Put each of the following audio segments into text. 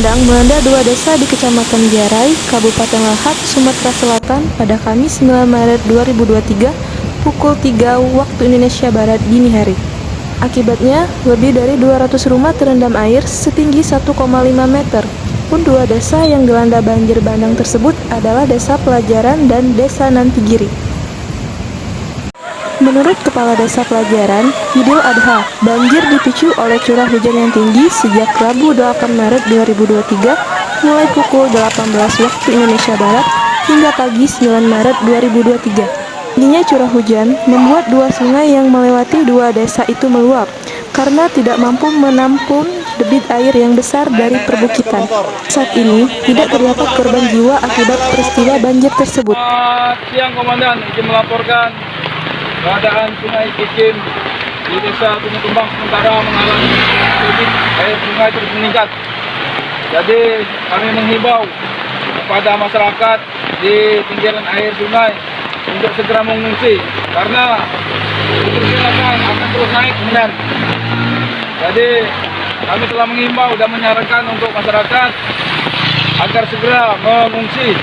bandang melanda dua desa di Kecamatan Giarai, Kabupaten Lahat, Sumatera Selatan pada Kamis 9 Maret 2023 pukul 3 waktu Indonesia Barat dini hari. Akibatnya, lebih dari 200 rumah terendam air setinggi 1,5 meter. Pun dua desa yang dilanda banjir bandang tersebut adalah Desa Pelajaran dan Desa Nantigiri. Menurut Kepala Desa Pelajaran, Idul Adha, banjir dipicu oleh curah hujan yang tinggi sejak Rabu 8 Maret 2023 mulai pukul 18 waktu Indonesia Barat hingga pagi 9 Maret 2023. Tingginya curah hujan membuat dua sungai yang melewati dua desa itu meluap karena tidak mampu menampung debit air yang besar dari perbukitan. Saat ini, tidak terdapat korban jiwa akibat peristiwa banjir tersebut. Siang Komandan, izin melaporkan keadaan Sungai Kikim di Desa Gunung Kembang sementara mengalami debit air sungai terus meningkat. Jadi kami menghimbau kepada masyarakat di pinggiran air sungai untuk segera mengungsi karena diperkirakan akan terus naik kemudian. Jadi kami telah menghimbau dan menyarankan untuk masyarakat agar segera mengungsi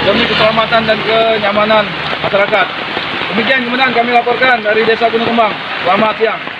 demi keselamatan dan kenyamanan masyarakat. Demikian kemudian kami laporkan dari Desa Gunung Kembang. Selamat siang.